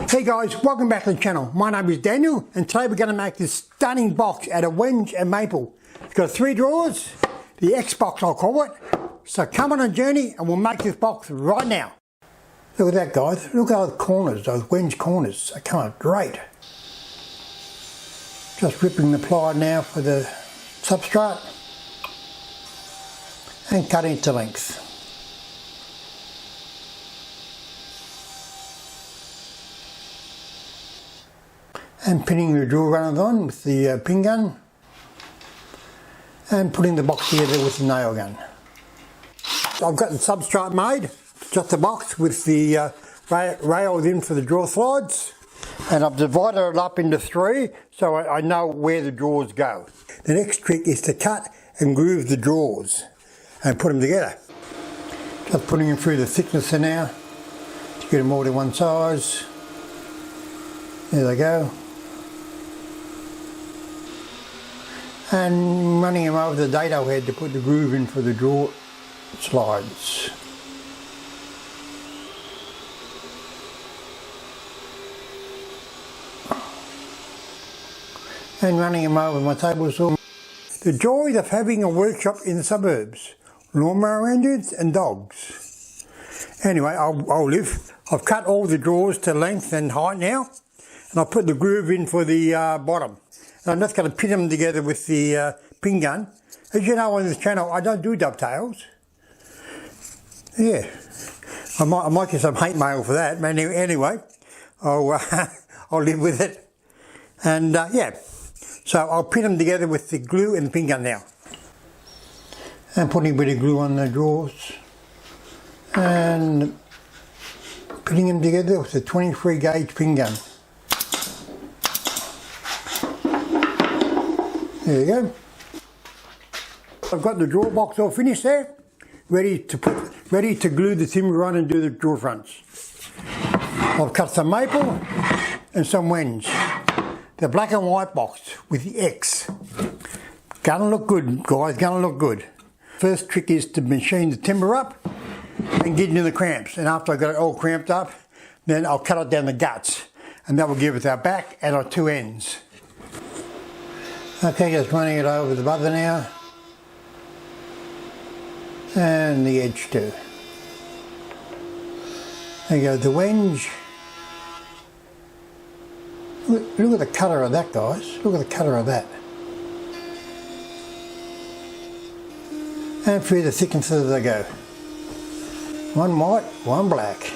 Hey guys, welcome back to the channel. My name is Daniel and today we're going to make this stunning box out of wenge and maple. It's got 3 drawers, the X box I'll call it. So come on a journey and we'll make this box right now. Look at that guys, look at those corners, those wenge corners. They come out great. Just ripping the ply now for the substrate and cutting it to length. And pinning the drill runners on with the pin gun and putting the box together with the nail gun. So I've got the substrate made, just a box with the rails in for the drawer slides, and I've divided it up into 3 so I know where the drawers go. The next trick is to cut and groove the drawers and put them together. Just putting them through the thicknesser now to get them all to one size. There they go. And running them over the dado head to put the groove in for the drawer slides. And running them over my table saw. The joys of having a workshop in the suburbs. Lawnmower engines and dogs. Anyway, I'll live. I've cut all the drawers to length and height now. And I'll put the groove in for the bottom. And I'm just going to pin them together with the pin gun. As you know on this channel, I don't do dovetails. Yeah, I might get some hate mail for that, but anyway, I'll live with it. And yeah, so I'll pin them together with the glue and the pin gun now. And putting a bit of glue on the drawers. And pinning them together with the 23 gauge pin gun. There you go. I've got the drawer box all finished there, ready to glue the timber on and do the drawer fronts. I've cut some maple and some wenge. The black and white box with the X. Gonna look good, guys, gonna look good. First trick is to machine the timber up and get into the cramps. And after I've got it all cramped up, then I'll cut it down the guts. And that will give us our back and our 2 ends. Okay, just running it over the bother now. And the edge too. There you go, the wenge. Look at the colour of that, guys. Look at the colour of that. And through the thickness as they go. One white, one black.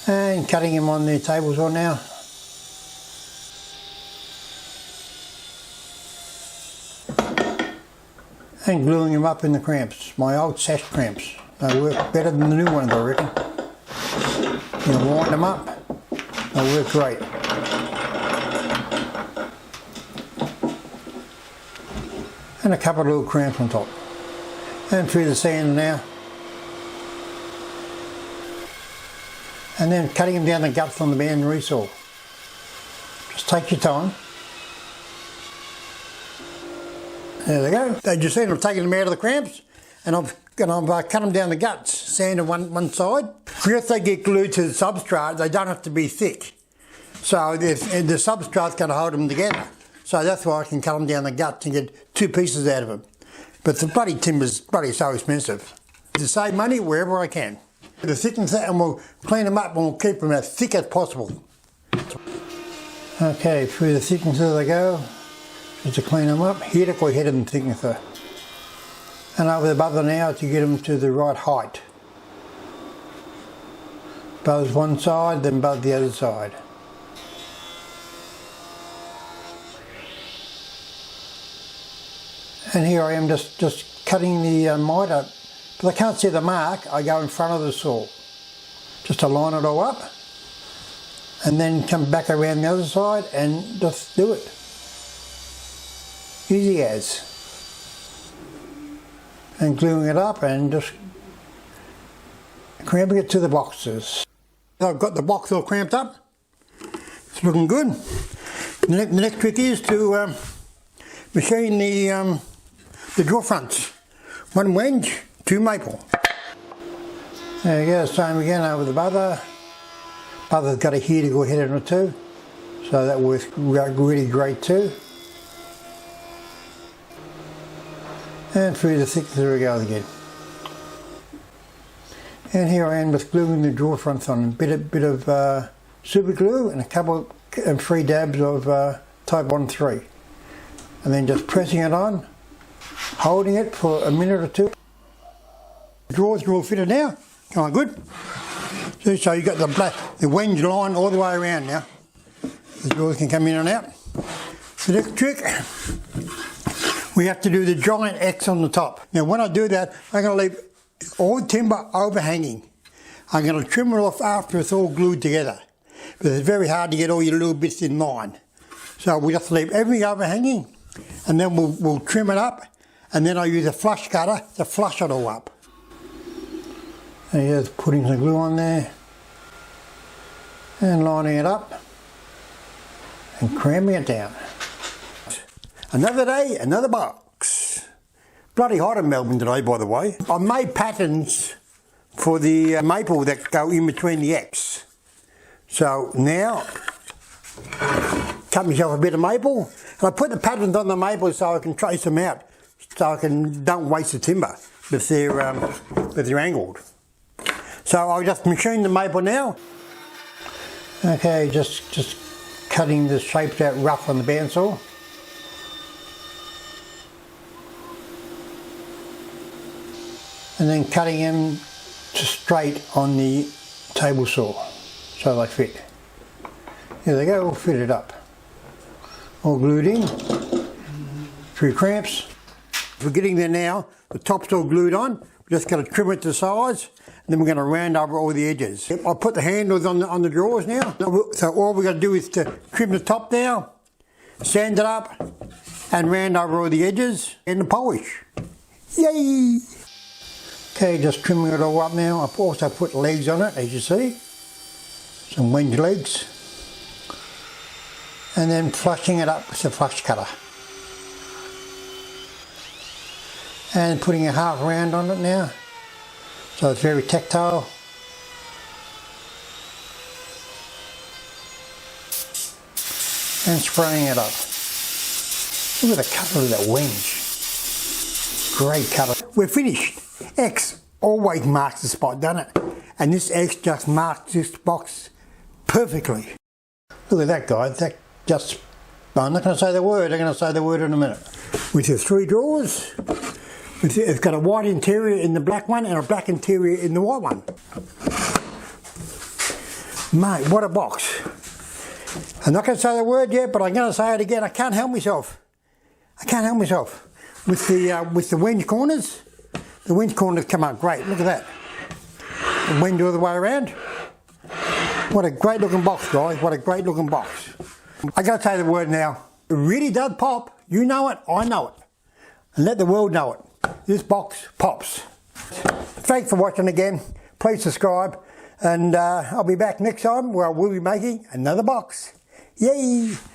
And cutting them on the table saw now. And gluing them up in the cramps, my old sash cramps. They work better than the new ones, I reckon. You wind them up, they work great. And a couple of little cramps on top. And through the sand now. And then cutting them down the guts on the band and resaw. Just take your time. There they go. As you see, I've taken them out of the cramps and I've cut them down the guts, sand on one side. Because they get glued to the substrate, they don't have to be thick. So the substrate's going to hold them together. So that's why I can cut them down the guts and get 2 pieces out of them. But the bloody timber's bloody so expensive. To save money wherever I can. The thickness and we'll clean them up and we'll keep them as thick as possible. Okay, through the thickness as they go. Just to clean them up, here to go ahead and thicknesser. And over the bother now to get them to the right height. Buzz one side, then buzz the other side. And here I am just cutting the miter. If I can't see the mark, I go in front of the saw. Just to line it all up. And then come back around the other side and just do it. Easy as. And gluing it up and just cramping it to the boxes. I've got the box all cramped up. It's looking good. The next trick is to machine the drawer fronts. 1 wenge, 2 maple. There you go, same again over the bother. Others got a heater to go ahead on it too, so that works really great too. And through the thick, there we go again. And here I am with gluing the drawer fronts on. A bit of super glue and a couple and 3 dabs of Titebond 3. And then just pressing it on, holding it for a minute or two. The drawers are all fitted now. Come on, good. So you've got the wenge line all the way around now. The drawers can come in and out. The next trick, we have to do the giant X on the top. Now when I do that, I'm going to leave all timber overhanging. I'm going to trim it off after it's all glued together. But it's very hard to get all your little bits in line. So we have to leave everything overhanging, and then we'll trim it up, and then I'll use a flush cutter to flush it all up. And here's putting some glue on there, and lining it up, and cramming it down. Another day, another box. Bloody hot in Melbourne today, by the way. I made patterns for the maple that go in between the X. So now, cut myself a bit of maple, and I put the patterns on the maple so I can trace them out, so I don't waste the timber if they're angled. So I'll just machine the maple now. Okay, just cutting the shapes out rough on the bandsaw. And then cutting them straight on the table saw so they fit. There they go, all fitted up. All glued in through cramps. We're getting there now. The top's all glued on. We're just going to trim it to size, and then we're going to round over all the edges. I'll put the handles on the drawers now. So all we're going to do is to trim the top down, sand it up, and round over all the edges and the polish. Yay! Okay, just trimming it all up now. I've also put legs on it, as you see. Some wenge legs. And then flushing it up with the flush cutter. And putting a half round on it now. So it's very tactile. And spraying it up. Look at the colour of that wenge. Great colour. We're finished. X always marks the spot, doesn't it? And this X just marks this box perfectly. Look at that, guys. That just... I'm not going to say the word. I'm going to say the word in a minute. With the 3 drawers, it's got a white interior in the black one and a black interior in the white one. Mate, what a box. I'm not going to say the word yet, but I'm going to say it again. I can't help myself. I can't help myself. With the wenge corners, the wenge corners come out great. Look at that. The wenge all the way around. What a great looking box, guys. What a great looking box. I got to tell you the word now. It really does pop. You know it, I know it. And let the world know it. This box pops. Thanks for watching again. Please subscribe. And I'll be back next time where I will be making another box. Yay!